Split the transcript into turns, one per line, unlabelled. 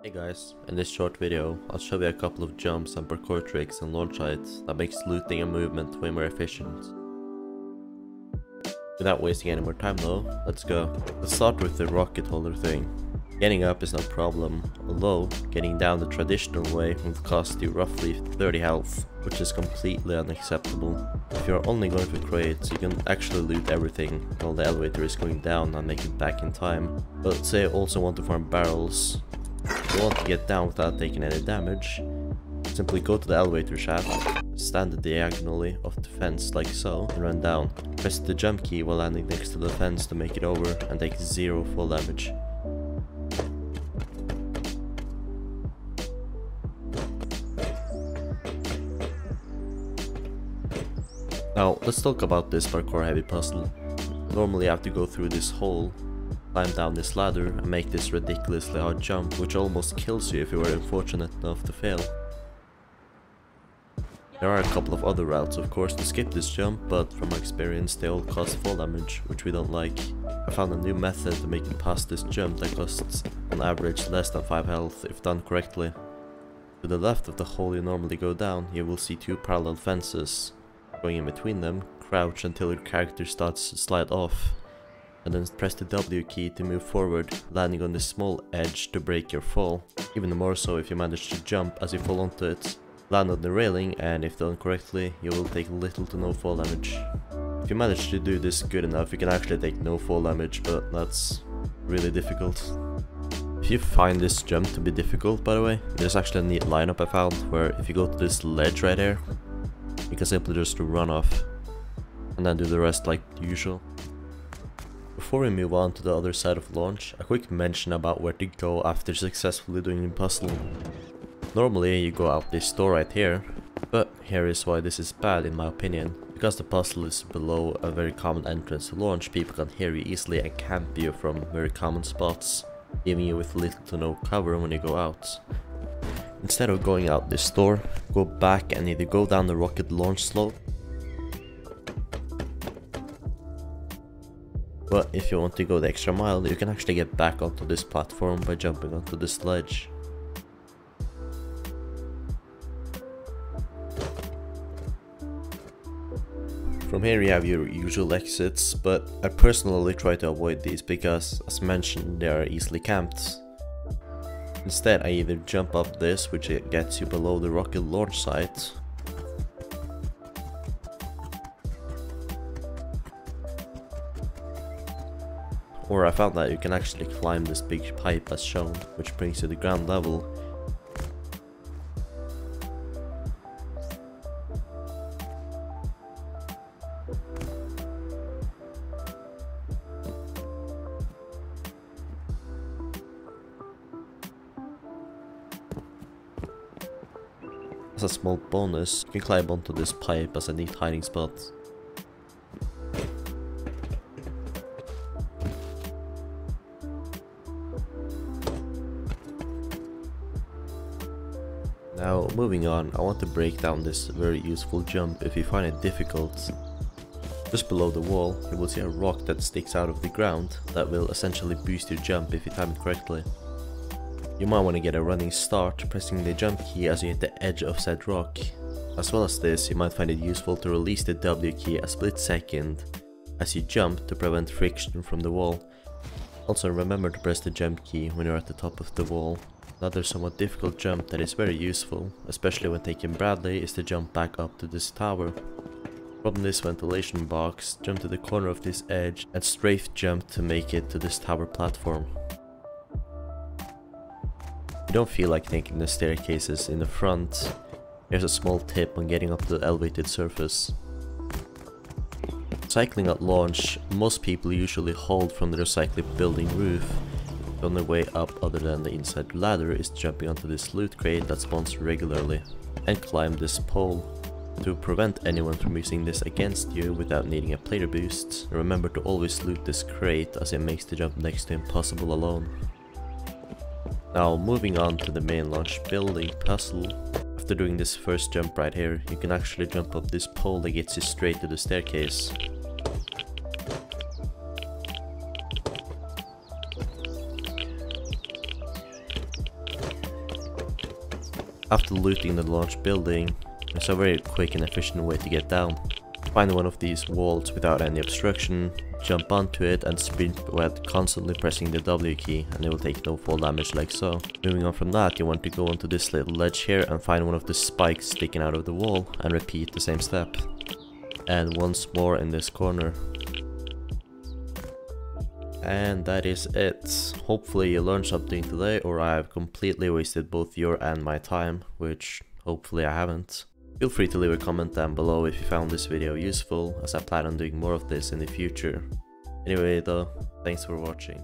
Hey guys, in this short video, I'll show you a couple of jumps and parkour tricks and launch heights that makes looting and movement way more efficient. Without wasting any more time though, let's go. Let's start with the rocket holder thing. Getting up is no problem, although getting down the traditional way will cost you roughly 30 health, which is completely unacceptable. If you're only going for crates, you can actually loot everything while the elevator is going down and make it back in time. But let's say you also want to farm barrels. If you want to get down without taking any damage, simply go to the elevator shaft, stand diagonally off the fence like so, and run down. Press the jump key while landing next to the fence to make it over and take 0 full damage. Now, let's talk about this parkour heavy puzzle. Normally you have to go through this hole, climb down this ladder and make this ridiculously hard jump, which almost kills you if you were unfortunate enough to fail. There are a couple of other routes of course to skip this jump, but from my experience they all cause fall damage, which we don't like. I found a new method to make it past this jump that costs on average less than 5 health if done correctly. To the left of the hole you normally go down, you will see 2 parallel fences. Going in between them, crouch until your character starts to slide off, and then press the W key to move forward, landing on this small edge to break your fall. Even more so if you manage to jump as you fall onto it. Land on the railing, and if done correctly, you will take little to no fall damage. If you manage to do this good enough, you can actually take no fall damage, but that's really difficult. If you find this jump to be difficult, by the way, there's actually a neat lineup I found, where if you go to this ledge right here, you can simply just run off, and then do the rest like usual. Before we move on to the other side of launch, a quick mention about where to go after successfully doing the puzzle. Normally you go out this door right here, but here is why this is bad in my opinion. Because the puzzle is below a very common entrance to launch, people can hear you easily and camp you from very common spots, leaving you with little to no cover when you go out. Instead of going out this door, go back and either go down the rocket launch slope, but if you want to go the extra mile, you can actually get back onto this platform by jumping onto this ledge. From here you have your usual exits, but I personally try to avoid these because, as mentioned, they are easily camped. Instead I either jump up this, which gets you below the rocket launch site, or I found that you can actually climb this big pipe as shown, which brings you to ground level. As a small bonus, you can climb onto this pipe as a neat hiding spot. Now, moving on, I want to break down this very useful jump if you find it difficult. Just below the wall, you will see a rock that sticks out of the ground that will essentially boost your jump if you time it correctly. You might want to get a running start pressing the jump key as you hit the edge of said rock. As well as this, you might find it useful to release the W key a split second as you jump to prevent friction from the wall. Also remember to press the jump key when you're at the top of the wall. Another somewhat difficult jump that is very useful, especially when taking Bradley, is to jump back up to this tower. From this ventilation box, jump to the corner of this edge and strafe jump to make it to this tower platform. If you don't feel like taking the staircases in the front, here's a small tip on getting up to the elevated surface. Cycling at launch, most people usually hold from the recycling building roof. The only way up other than the inside ladder is jumping onto this loot crate that spawns regularly, and climb this pole. To prevent anyone from using this against you without needing a player boost, remember to always loot this crate as it makes the jump next to impossible alone. Now moving on to the main launch building puzzle. After doing this first jump right here, you can actually jump up this pole that gets you straight to the staircase. After looting the large building, there's a very quick and efficient way to get down. Find one of these walls without any obstruction, jump onto it and sprint while constantly pressing the W key, and it will take no fall damage like so. Moving on from that, you want to go onto this little ledge here and find one of the spikes sticking out of the wall and repeat the same step. And once more in this corner. And that is it. Hopefully you learned something today, or I have completely wasted both your and my time, which hopefully I haven't. Feel free to leave a comment down below if you found this video useful, as I plan on doing more of this in the future. Anyway though, thanks for watching.